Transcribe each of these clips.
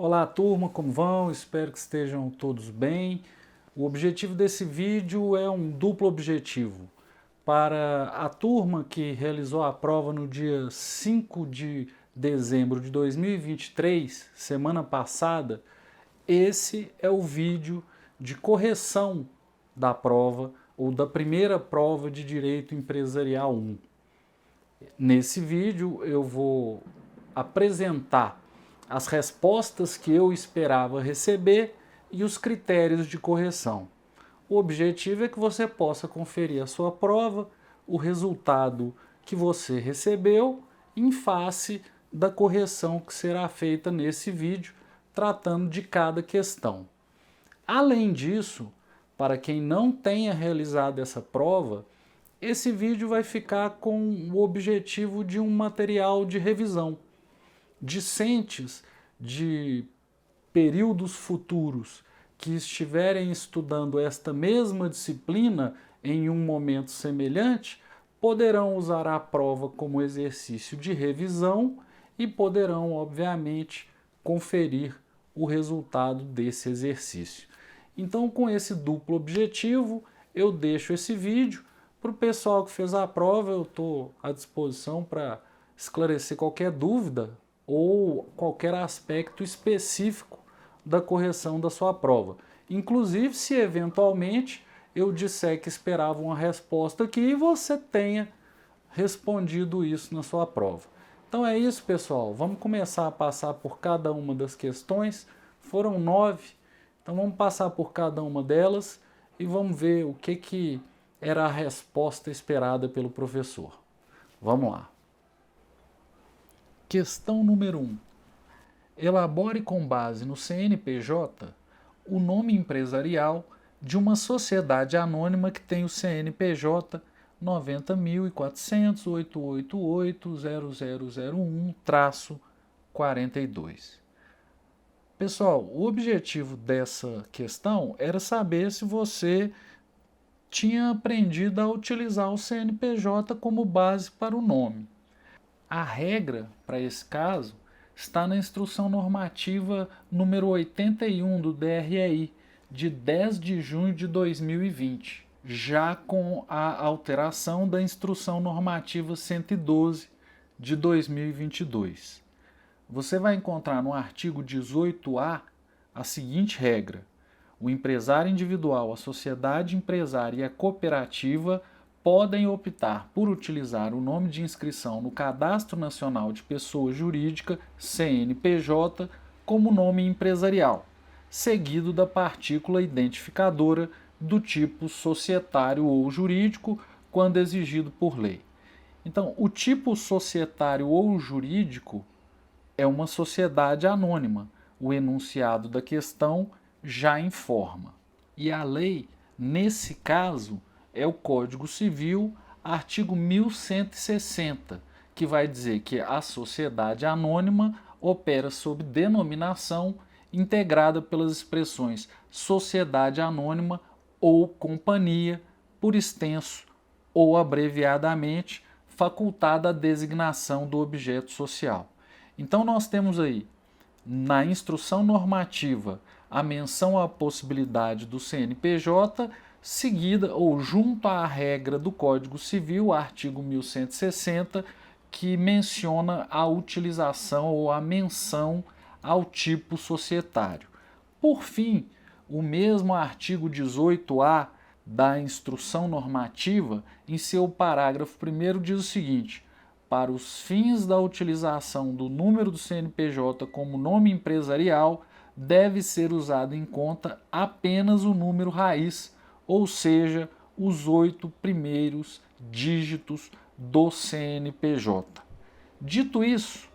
Olá turma, como vão? Espero que estejam todos bem. O objetivo desse vídeo é um duplo objetivo. Para a turma que realizou a prova no dia 5 de dezembro de 2023, semana passada, esse é o vídeo de correção da prova ou da primeira prova de Direito Empresarial 1. Nesse vídeo eu vou apresentar as respostas que eu esperava receber e os critérios de correção. O objetivo é que você possa conferir a sua prova, o resultado que você recebeu, em face da correção que será feita nesse vídeo, tratando de cada questão. Além disso, para quem não tenha realizado essa prova, esse vídeo vai ficar com o objetivo de um material de revisão. Discentes de períodos futuros que estiverem estudando esta mesma disciplina em um momento semelhante, poderão usar a prova como exercício de revisão e poderão, obviamente, conferir o resultado desse exercício. Então, com esse duplo objetivo, eu deixo esse vídeo. Para o pessoal que fez a prova, eu estou à disposição para esclarecer qualquer dúvida ou qualquer aspecto específico da correção da sua prova. Inclusive, se eventualmente eu disser que esperava uma resposta aqui e você tenha respondido isso na sua prova. Então é isso, pessoal. Vamos começar a passar por cada uma das questões. Foram 9, então vamos passar por cada uma delas e vamos ver o que era a resposta esperada pelo professor. Vamos lá. Questão número 1. Elabore com base no CNPJ o nome empresarial de uma sociedade anônima que tem o CNPJ 90.488.0001-42. Pessoal, o objetivo dessa questão era saber se você tinha aprendido a utilizar o CNPJ como base para o nome. A regra para esse caso está na Instrução Normativa número 81 do DREI, de 10 de junho de 2020, já com a alteração da Instrução Normativa 112 de 2022. Você vai encontrar no artigo 18A a seguinte regra: o empresário individual, a sociedade empresária e a cooperativa podem optar por utilizar o nome de inscrição no Cadastro Nacional de Pessoa Jurídica, CNPJ, como nome empresarial, seguido da partícula identificadora do tipo societário ou jurídico, quando exigido por lei. Então, o tipo societário ou jurídico é uma sociedade anônima. O enunciado da questão já informa. E a lei, nesse caso, é o Código Civil, artigo 1160, que vai dizer que a sociedade anônima opera sob denominação integrada pelas expressões sociedade anônima ou companhia, por extenso ou abreviadamente, facultada a designação do objeto social. Então nós temos aí, na instrução normativa, a menção à possibilidade do CNPJ, seguida ou junto à regra do Código Civil, artigo 1160, que menciona a utilização ou a menção ao tipo societário. Por fim, o mesmo artigo 18A da Instrução Normativa, em seu parágrafo 1º, diz o seguinte: para os fins da utilização do número do CNPJ como nome empresarial, deve ser usado em conta apenas o número raiz, ou seja, os 8 primeiros dígitos do CNPJ. Dito isso,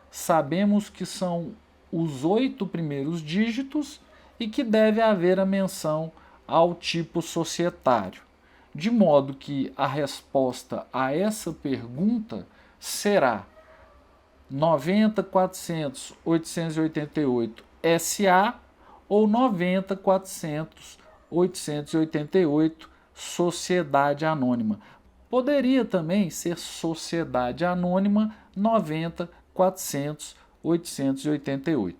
sabemos que são os 8 primeiros dígitos e que deve haver a menção ao tipo societário, de modo que a resposta a essa pergunta será 90.400.888 SA ou 90.400.888 Sociedade Anônima. Poderia também ser Sociedade Anônima 90.400.888.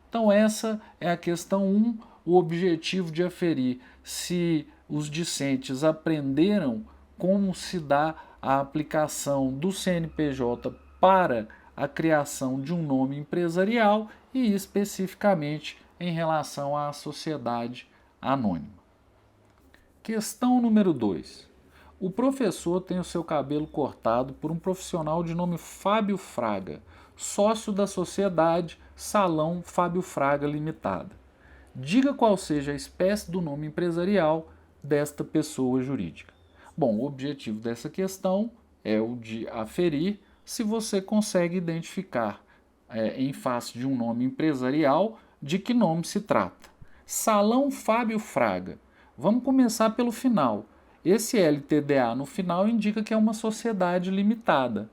Então essa é a questão 1, o objetivo de aferir se os discentes aprenderam como se dá a aplicação do CNPJ para a criação de um nome empresarial e especificamente em relação à sociedade anônima. Questão número 2. O professor tem o seu cabelo cortado por um profissional de nome Fábio Fraga, sócio da sociedade Salão Fábio Fraga Limitada. Diga qual seja a espécie do nome empresarial desta pessoa jurídica. Bom, o objetivo dessa questão é o de aferir se você consegue identificar, em face de um nome empresarial, de que nome se trata. Salão Fábio Fraga. Vamos começar pelo final. Esse LTDA no final indica que é uma sociedade limitada.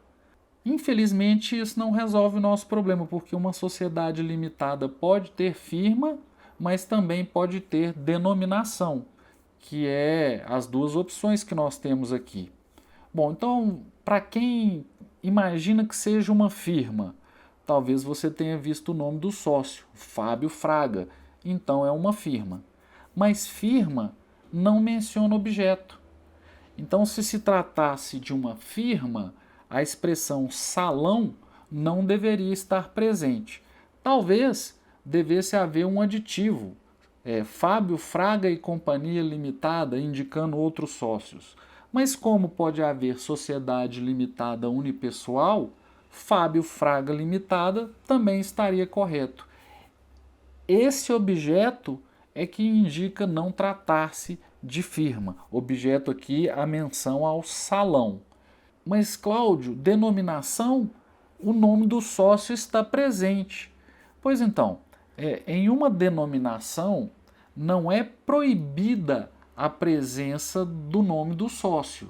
Infelizmente, isso não resolve o nosso problema, porque uma sociedade limitada pode ter firma, mas também pode ter denominação, que é as duas opções que nós temos aqui. Bom, então, para quem imagina que seja uma firma, talvez você tenha visto o nome do sócio, Fábio Fraga, então é uma firma. Mas firma não menciona objeto. Então, se tratasse de uma firma, a expressão salão não deveria estar presente. Talvez devesse haver um aditivo, Fábio Fraga e Companhia Limitada, indicando outros sócios. Mas como pode haver sociedade limitada unipessoal, Fábio Fraga Limitada também estaria correto. Esse objeto é que indica não tratar-se de firma. Objeto aqui, a menção ao salão. Mas, Cláudio, denominação, o nome do sócio está presente. Pois então, em uma denominação, não é proibida a presença do nome do sócio.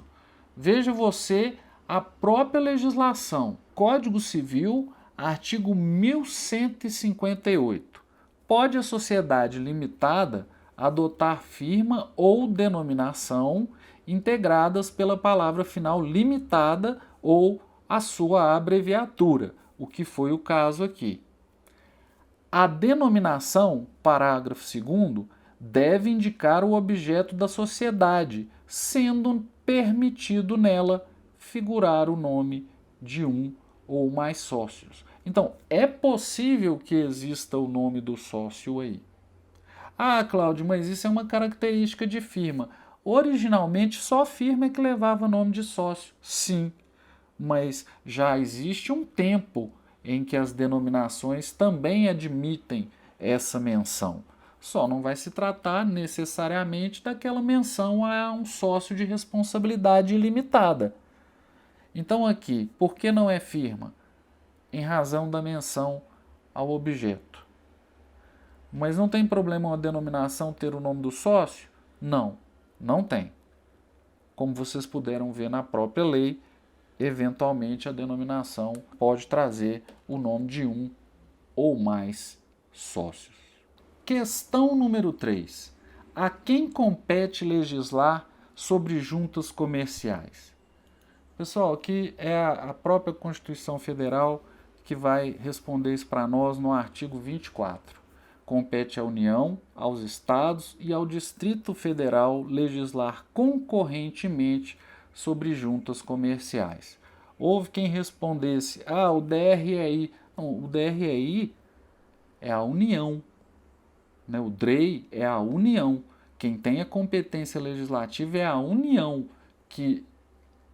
Veja você a própria legislação, Código Civil, artigo 1158. Pode a sociedade limitada adotar firma ou denominação integradas pela palavra final limitada ou a sua abreviatura, o que foi o caso aqui. A denominação, parágrafo 2º, deve indicar o objeto da sociedade, sendo permitido nela figurar o nome de um ou mais sócios. Então, é possível que exista o nome do sócio aí. Ah, Cláudio, mas isso é uma característica de firma. Originalmente, só firma é que levava nome de sócio. Sim, mas já existe um tempo em que as denominações também admitem essa menção. Só não vai se tratar necessariamente daquela menção a um sócio de responsabilidade ilimitada. Então aqui, por que não é firma? Em razão da menção ao objeto. Mas não tem problema uma denominação ter o nome do sócio? Não, não tem. Como vocês puderam ver na própria lei, eventualmente a denominação pode trazer o nome de um ou mais sócios. Questão número 3. A quem compete legislar sobre juntas comerciais? Pessoal, aqui é a própria Constituição Federal que vai responder isso para nós no artigo 24. Compete à União, aos Estados e ao Distrito Federal legislar concorrentemente sobre juntas comerciais. Houve quem respondesse, o DREI. Não, o DREI é a União. Né? O DREI é a União. Quem tem a competência legislativa é a União, que,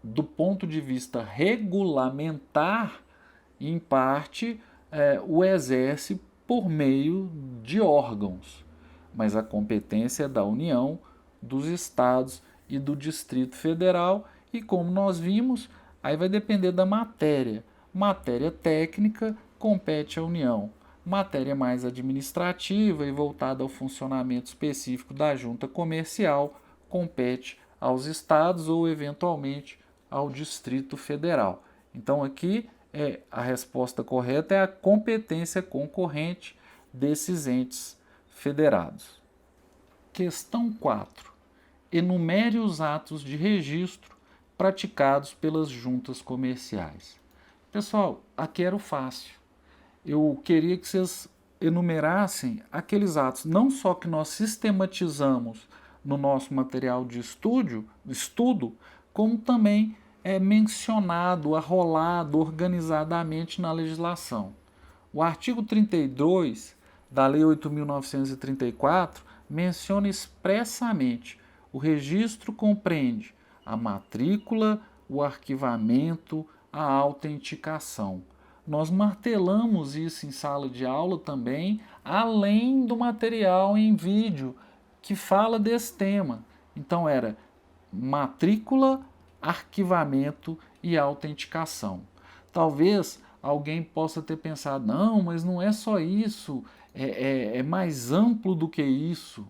do ponto de vista regulamentar, em parte, o exerce por meio de órgãos. Mas a competência é da União, dos Estados e do Distrito Federal, e como nós vimos, aí vai depender da matéria. Matéria técnica compete à União. Matéria mais administrativa e voltada ao funcionamento específico da junta comercial compete aos estados ou, eventualmente, ao Distrito Federal. Então, aqui a resposta correta é a competência concorrente desses entes federados. Questão 4. Enumere os atos de registro praticados pelas juntas comerciais. Pessoal, aqui era o fácil. Eu queria que vocês enumerassem aqueles atos, não só que nós sistematizamos no nosso material de estudo, como também é mencionado, arrolado organizadamente na legislação. O artigo 32 da Lei 8.934 menciona expressamente: o registro compreende a matrícula, o arquivamento, a autenticação. Nós martelamos isso em sala de aula também, além do material em vídeo que fala desse tema. Então era matrícula, arquivamento e autenticação. Talvez alguém possa ter pensado, não, mas não é só isso, é mais amplo do que isso.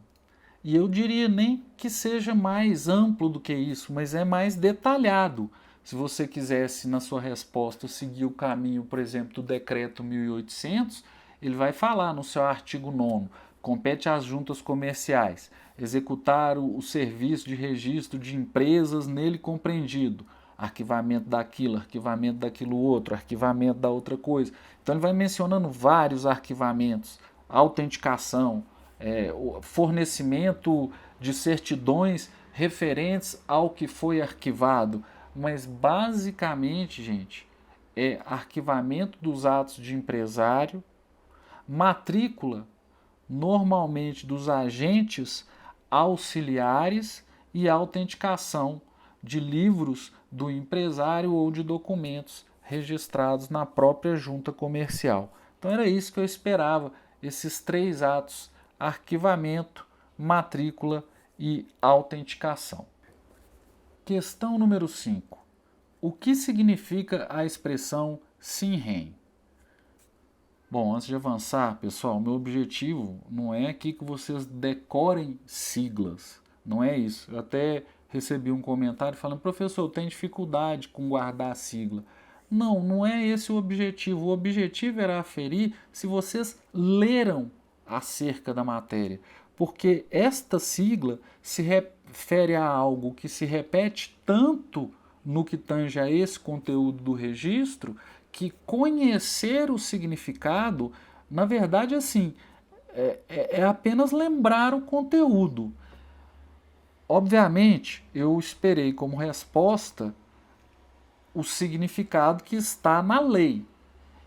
E eu diria nem que seja mais amplo do que isso, mas é mais detalhado. Se você quisesse, na sua resposta, seguir o caminho, por exemplo, do Decreto 1800, ele vai falar no seu artigo 9º, compete às juntas comerciais executar o serviço de registro de empresas nele compreendido, arquivamento daquilo outro, arquivamento da outra coisa. Então ele vai mencionando vários arquivamentos, autenticação, fornecimento de certidões referentes ao que foi arquivado. Mas basicamente, gente, é arquivamento dos atos de empresário, matrícula normalmente dos agentes auxiliares e autenticação de livros do empresário ou de documentos registrados na própria junta comercial. Então era isso que eu esperava, esses 3 atos: arquivamento, matrícula e autenticação. Questão número 5. O que significa a expressão sim-rem? Bom, antes de avançar, pessoal, meu objetivo não é aqui que vocês decorem siglas. Não é isso. Eu até recebi um comentário falando: professor, eu tenho dificuldade com guardar a sigla. Não, não é esse o objetivo. O objetivo era aferir se vocês leram acerca da matéria. Porque esta sigla se refere a algo que se repete tanto no que tange a esse conteúdo do registro, que conhecer o significado, na verdade, assim, é apenas lembrar o conteúdo. Obviamente, eu esperei como resposta o significado que está na lei.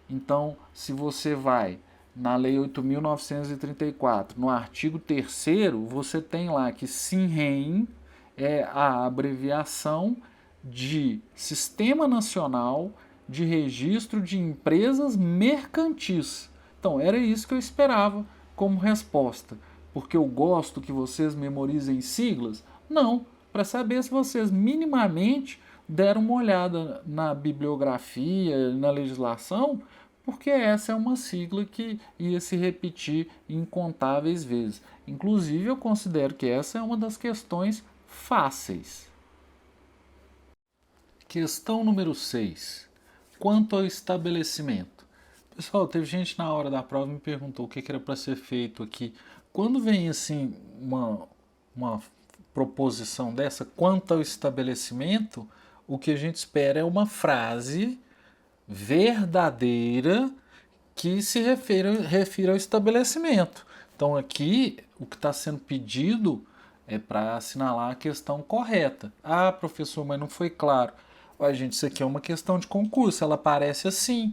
Então, se você vai na Lei 8.934, no artigo 3º, você tem lá que SINREM é a abreviação de Sistema Nacional de Registro de Empresas Mercantis. Então, era isso que eu esperava como resposta. Porque eu gosto que vocês memorizem siglas? Não, para saber se vocês minimamente deram uma olhada na bibliografia, na legislação, porque essa é uma sigla que ia se repetir incontáveis vezes. Inclusive, eu considero que essa é uma das questões fáceis. Questão número 6. Quanto ao estabelecimento. Pessoal, teve gente na hora da prova que me perguntou o que era para ser feito aqui. Quando vem assim uma proposição dessa, quanto ao estabelecimento, o que a gente espera é uma frase verdadeira que se refira ao estabelecimento. Então aqui o que está sendo pedido é para assinalar a questão correta. Ah, professor, mas não foi claro. Ué, gente, isso aqui é uma questão de concurso, ela aparece assim.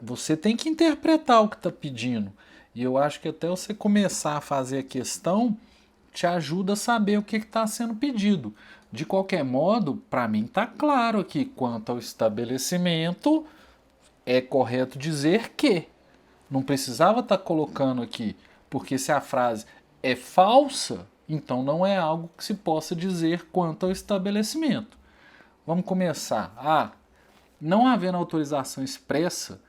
Você tem que interpretar o que está pedindo. E eu acho que até você começar a fazer a questão te ajuda a saber o que está sendo pedido. De qualquer modo, para mim está claro aqui, quanto ao estabelecimento, é correto dizer que. Não precisava estar colocando aqui, porque se a frase é falsa, então não é algo que se possa dizer quanto ao estabelecimento. Vamos começar. Não havendo autorização expressa,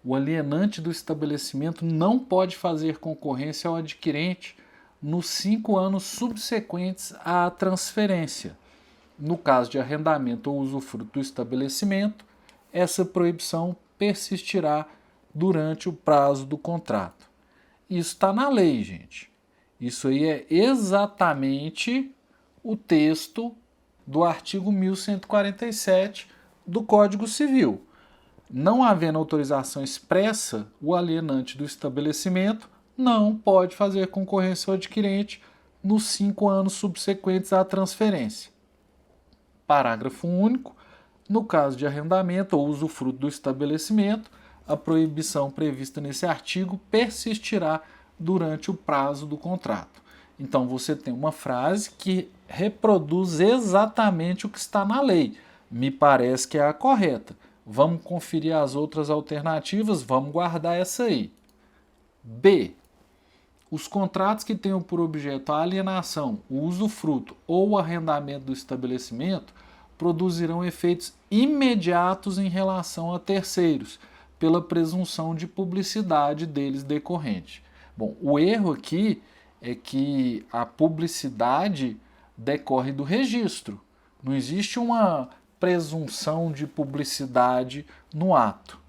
o alienante do estabelecimento não pode fazer concorrência ao adquirente nos 5 anos subsequentes à transferência. No caso de arrendamento ou usufruto do estabelecimento, essa proibição persistirá durante o prazo do contrato. Isso está na lei, gente. Isso aí é exatamente o texto do artigo 1147 do Código Civil. Não havendo autorização expressa, o alienante do estabelecimento não pode fazer concorrência ao adquirente nos 5 anos subsequentes à transferência. Parágrafo único. No caso de arrendamento ou usufruto do estabelecimento, a proibição prevista nesse artigo persistirá durante o prazo do contrato. Então você tem uma frase que reproduz exatamente o que está na lei. Me parece que é a correta. Vamos conferir as outras alternativas, vamos guardar essa aí. B. Os contratos que tenham por objeto a alienação, o usufruto ou o arrendamento do estabelecimento produzirão efeitos imediatos em relação a terceiros, pela presunção de publicidade deles decorrente. Bom, o erro aqui é que a publicidade decorre do registro. Não existe uma presunção de publicidade no ato.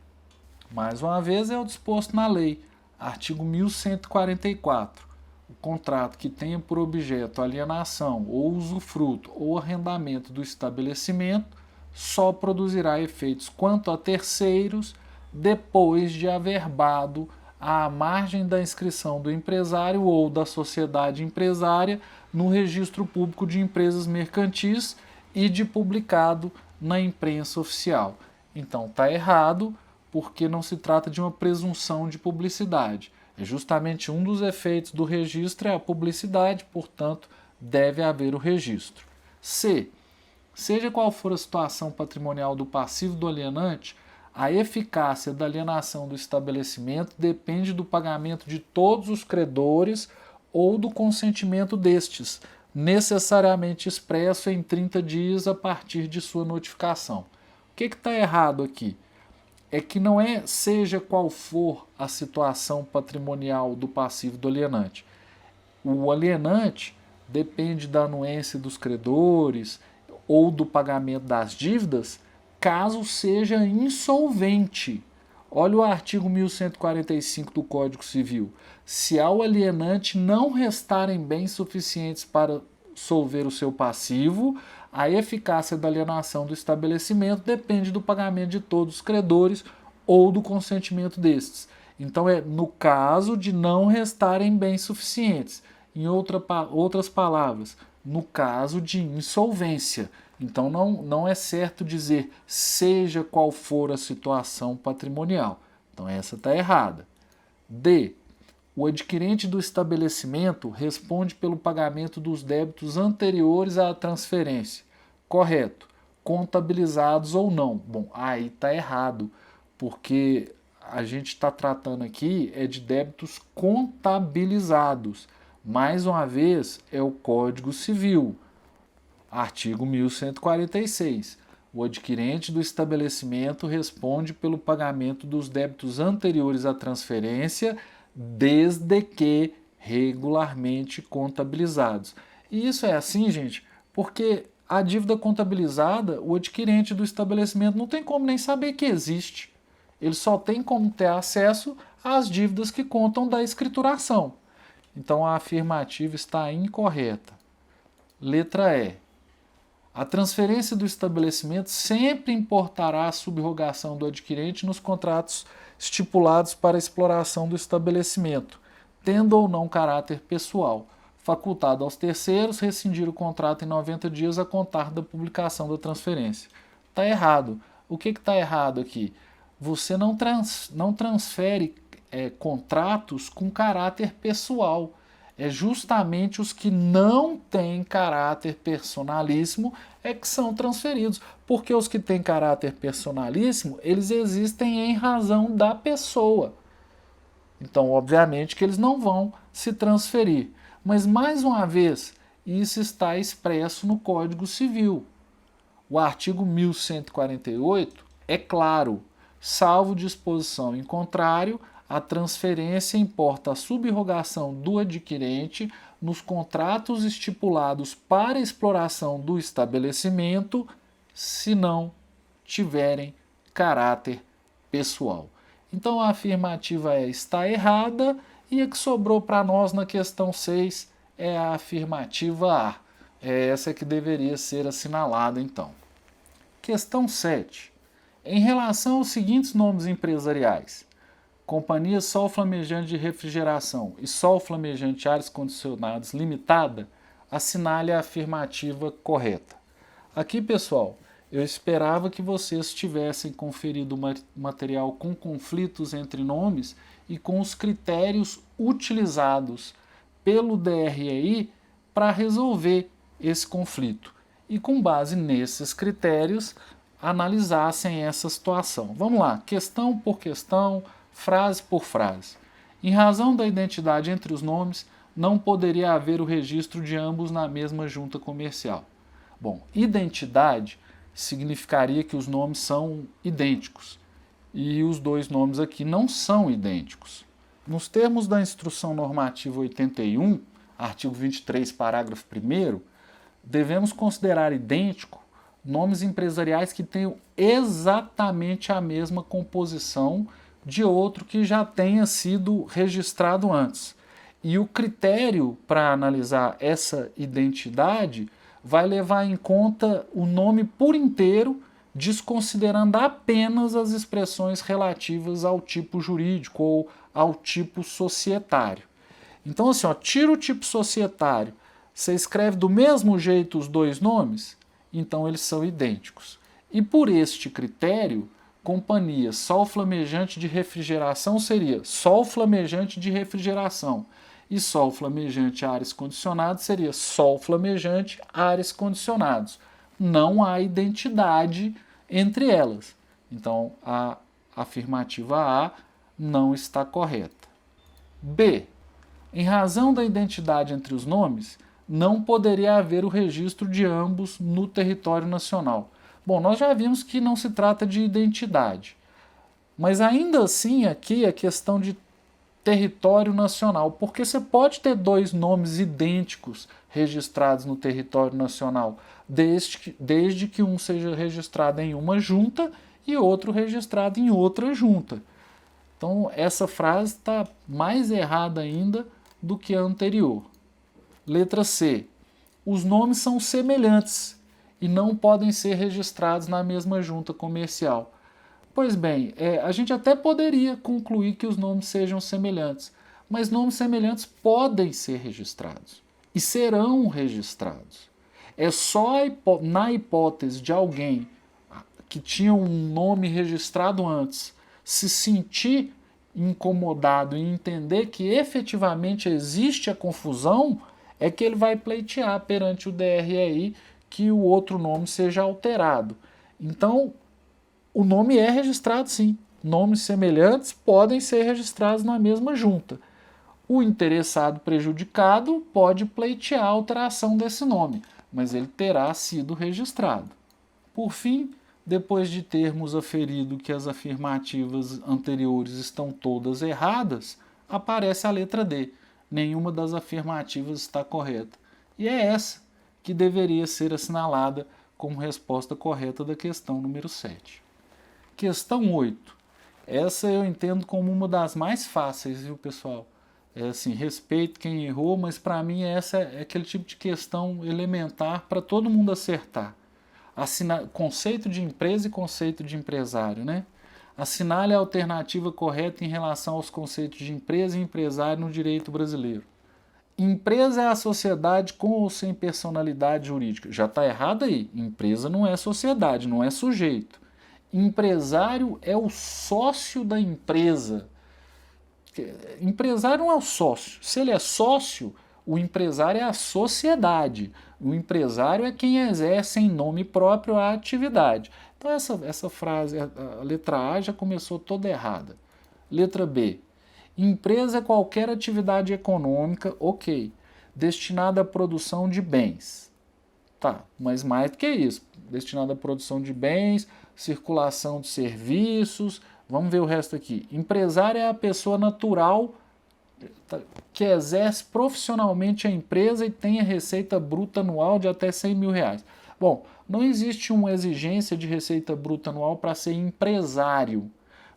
Mais uma vez, é o disposto na lei, artigo 1144. O contrato que tenha por objeto alienação ou usufruto ou arrendamento do estabelecimento só produzirá efeitos quanto a terceiros depois de averbado à margem da inscrição do empresário ou da sociedade empresária no registro público de empresas mercantis e de publicado na imprensa oficial. Então está errado, porque não se trata de uma presunção de publicidade. É justamente um dos efeitos do registro é a publicidade, portanto, deve haver o registro. C. Seja qual for a situação patrimonial do passivo do alienante, a eficácia da alienação do estabelecimento depende do pagamento de todos os credores ou do consentimento destes, necessariamente expresso em 30 dias a partir de sua notificação. O que está errado aqui? É que não é seja qual for a situação patrimonial do passivo do alienante. O alienante depende da anuência dos credores ou do pagamento das dívidas, caso seja insolvente. Olha o artigo 1145 do Código Civil. Se ao alienante não restarem bens suficientes para solver o seu passivo, a eficácia da alienação do estabelecimento depende do pagamento de todos os credores ou do consentimento destes. Então é no caso de não restarem bens suficientes. Em outras palavras, no caso de insolvência. Então não é certo dizer seja qual for a situação patrimonial. Então essa está errada. D. O adquirente do estabelecimento responde pelo pagamento dos débitos anteriores à transferência. Correto. Contabilizados ou não. Bom, aí está errado, porque a gente está tratando aqui de débitos contabilizados. Mais uma vez, é o Código Civil. Artigo 1146. O adquirente do estabelecimento responde pelo pagamento dos débitos anteriores à transferência, desde que regularmente contabilizados. E isso é assim, gente, porque a dívida contabilizada, o adquirente do estabelecimento não tem como nem saber que existe. Ele só tem como ter acesso às dívidas que contam da escrituração. Então a afirmativa está incorreta. Letra E. A transferência do estabelecimento sempre importará a subrogação do adquirente nos contratos estipulados para a exploração do estabelecimento, tendo ou não caráter pessoal, facultado aos terceiros rescindir o contrato em 90 dias a contar da publicação da transferência. Está errado. O que está errado aqui? Você não transfere contratos com caráter pessoal. É justamente os que não têm caráter personalíssimo que são transferidos. Porque os que têm caráter personalíssimo, eles existem em razão da pessoa. Então, obviamente que eles não vão se transferir. Mas, mais uma vez, isso está expresso no Código Civil. O artigo 1148 é claro, salvo disposição em contrário, a transferência importa a subrogação do adquirente nos contratos estipulados para exploração do estabelecimento, se não tiverem caráter pessoal. Então a afirmativa está errada e a que sobrou para nós na questão 6 é a afirmativa A. É essa que deveria ser assinalada então. Questão 7. Em relação aos seguintes nomes empresariais: Companhia Sol Flamejante de Refrigeração e Sol Flamejante Ares Condicionados Limitada, assinale a afirmativa correta. Aqui, pessoal, eu esperava que vocês tivessem conferido material com conflitos entre nomes e com os critérios utilizados pelo DREI para resolver esse conflito. E com base nesses critérios, analisassem essa situação. Vamos lá, questão por questão, frase por frase. Em razão da identidade entre os nomes, não poderia haver o registro de ambos na mesma junta comercial. Bom, identidade significaria que os nomes são idênticos. E os dois nomes aqui não são idênticos. Nos termos da Instrução Normativa 81, artigo 23, parágrafo 1º, devemos considerar idêntico nomes empresariais que tenham exatamente a mesma composição de outro que já tenha sido registrado antes. E o critério para analisar essa identidade vai levar em conta o nome por inteiro, desconsiderando apenas as expressões relativas ao tipo jurídico ou ao tipo societário. Então, assim, tira o tipo societário, você escreve do mesmo jeito os dois nomes, então eles são idênticos. E por este critério, companhia Sol Flamejante de Refrigeração seria Sol Flamejante de Refrigeração. E Sol Flamejante Ares Condicionados seria Sol Flamejante Ares Condicionados. Não há identidade entre elas. Então, a afirmativa A não está correta. B. Em razão da identidade entre os nomes, não poderia haver o registro de ambos no território nacional. Bom, nós já vimos que não se trata de identidade. Mas ainda assim, aqui é questão de território nacional, porque você pode ter dois nomes idênticos registrados no território nacional, desde que um seja registrado em uma junta e outro registrado em outra junta. Então, essa frase está mais errada ainda do que a anterior. Letra C. Os nomes são semelhantes e não podem ser registrados na mesma junta comercial. Pois bem, a gente até poderia concluir que os nomes sejam semelhantes, mas nomes semelhantes podem ser registrados e serão registrados. É só na hipótese de alguém que tinha um nome registrado antes se sentir incomodado e entender que efetivamente existe a confusão, é que ele vai pleitear perante o DREI que o outro nome seja alterado. Então, o nome é registrado sim. Nomes semelhantes podem ser registrados na mesma junta. O interessado prejudicado pode pleitear a alteração desse nome, mas ele terá sido registrado. Por fim, depois de termos aferido que as afirmativas anteriores estão todas erradas, aparece a letra D. Nenhuma das afirmativas está correta. E é essa que deveria ser assinalada como resposta correta da questão número 7. Questão 8. Essa eu entendo como uma das mais fáceis, viu, pessoal? Respeito quem errou, mas para mim essa é aquele tipo de questão elementar para todo mundo acertar. Conceito de empresa e conceito de empresário, né? Assinale a alternativa correta em relação aos conceitos de empresa e empresário no direito brasileiro. Empresa é a sociedade com ou sem personalidade jurídica. Já está errado aí. Empresa não é sociedade, não é sujeito. Empresário é o sócio da empresa. Empresário não é o sócio. Se ele é sócio, o empresário é a sociedade. O empresário é quem exerce em nome próprio a atividade. Então essa frase, a letra A já começou toda errada. Letra B. Empresa é qualquer atividade econômica, ok, destinada à produção de bens. Tá, mas mais do que isso. Destinada à produção de bens, circulação de serviços. Vamos ver o resto aqui. Empresário é a pessoa natural que exerce profissionalmente a empresa e tem a receita bruta anual de até R$100 mil. Bom, não existe uma exigência de receita bruta anual para ser empresário.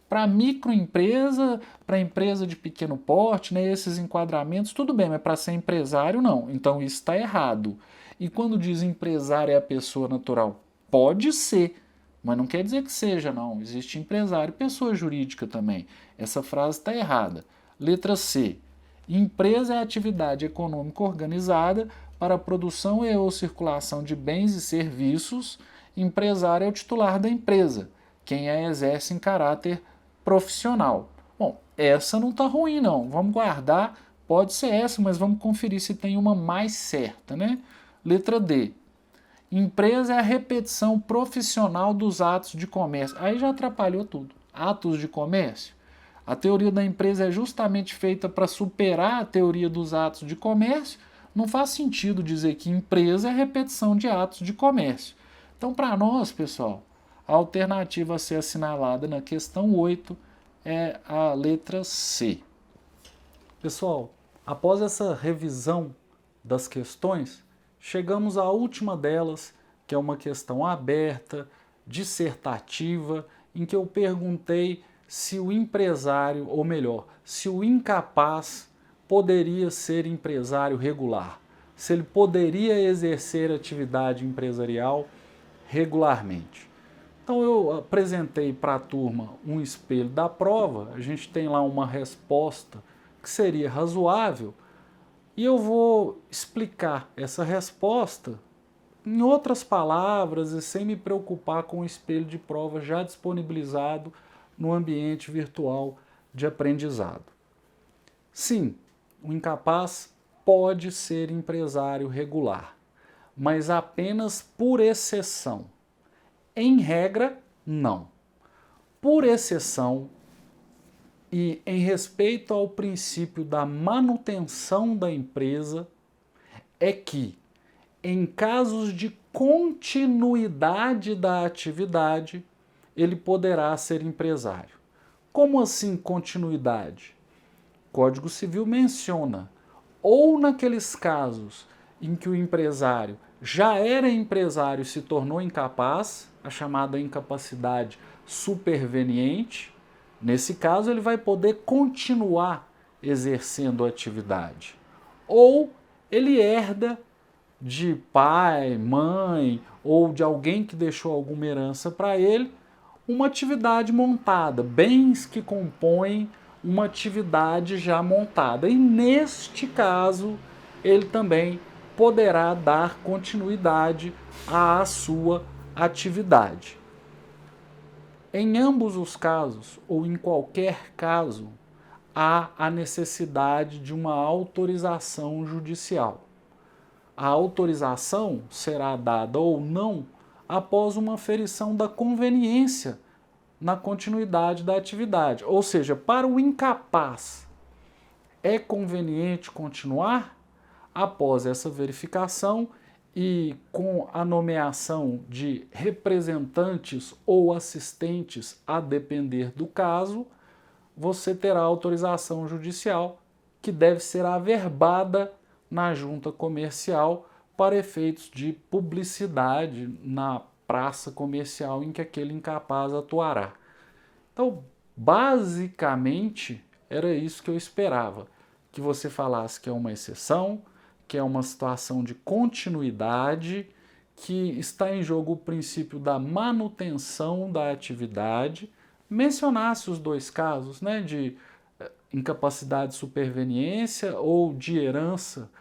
Para microempresa, para empresa de pequeno porte, né, esses enquadramentos, tudo bem, mas para ser empresário, não. Então isso está errado. E quando diz empresário é a pessoa natural? Pode ser, Mas não quer dizer que seja, não. Existe empresário e pessoa jurídica também. Essa frase está errada. Letra C. Empresa é atividade econômica organizada para a produção e ou circulação de bens e serviços. Empresário é o titular da empresa, quem a exerce em caráter profissional. Bom, essa não está ruim, não. Vamos guardar. Pode ser essa, mas vamos conferir se tem uma mais certa, né? Letra D. Empresa é a repetição profissional dos atos de comércio. Aí já atrapalhou tudo. Atos de comércio. A teoria da empresa é justamente feita para superar a teoria dos atos de comércio. Não faz sentido dizer que empresa é repetição de atos de comércio. Então, para nós, pessoal, a alternativa a ser assinalada na questão 8 é a letra C. Pessoal, após essa revisão das questões, chegamos à última delas, que é uma questão aberta, dissertativa, em que eu perguntei se o empresário, ou melhor, se o incapaz poderia ser empresário regular, se ele poderia exercer atividade empresarial regularmente. Então eu apresentei para a turma um espelho da prova, a gente tem lá uma resposta que seria razoável, e eu vou explicar essa resposta em outras palavras e sem me preocupar com o espelho de prova já disponibilizado no ambiente virtual de aprendizado. Sim, o incapaz pode ser empresário regular, mas apenas por exceção. Em regra, não. Por exceção, e em respeito ao princípio da manutenção da empresa, é que, em casos de continuidade da atividade, ele poderá ser empresário. Como assim continuidade? O Código Civil menciona, ou naqueles casos em que o empresário já era empresário e se tornou incapaz, a chamada incapacidade superveniente. Nesse caso, ele vai poder continuar exercendo a atividade. Ou ele herda de pai, mãe ou de alguém que deixou alguma herança para ele uma atividade montada, bens que compõem uma atividade já montada. E neste caso, ele também poderá dar continuidade à sua atividade. Em ambos os casos, ou em qualquer caso, há a necessidade de uma autorização judicial. A autorização será dada ou não após uma aferição da conveniência na continuidade da atividade. Ou seja, para o incapaz, é conveniente continuar? Após essa verificação e com a nomeação de representantes ou assistentes a depender do caso, você terá autorização judicial que deve ser averbada na junta comercial para efeitos de publicidade na praça comercial em que aquele incapaz atuará. Então, basicamente, era isso que eu esperava, que você falasse que é uma exceção, que é uma situação de continuidade, que está em jogo o princípio da manutenção da atividade, mencionasse os dois casos, né, de incapacidade de superveniência ou de herança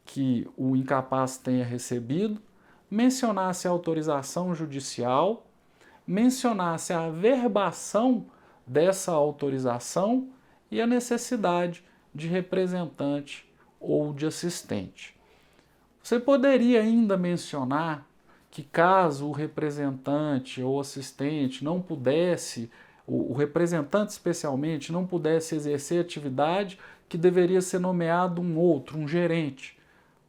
que o incapaz tenha recebido, mencionasse a autorização judicial, mencionasse a averbação dessa autorização e a necessidade de representante ou de assistente. Você poderia ainda mencionar que caso o representante ou assistente não pudesse, o representante especialmente, não pudesse exercer atividade, que deveria ser nomeado um outro, um gerente.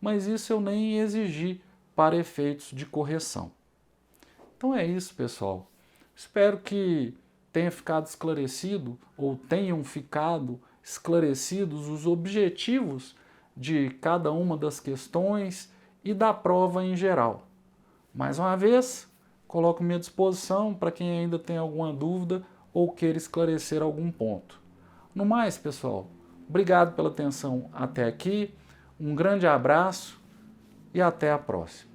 Mas isso eu nem exigi para efeitos de correção. Então é isso, pessoal. Espero que tenha ficado esclarecido ou tenham ficado esclarecidos os objetivos de cada uma das questões e da prova em geral. Mais uma vez, coloco à minha disposição para quem ainda tem alguma dúvida ou queira esclarecer algum ponto. No mais, pessoal, obrigado pela atenção até aqui, um grande abraço e até a próxima.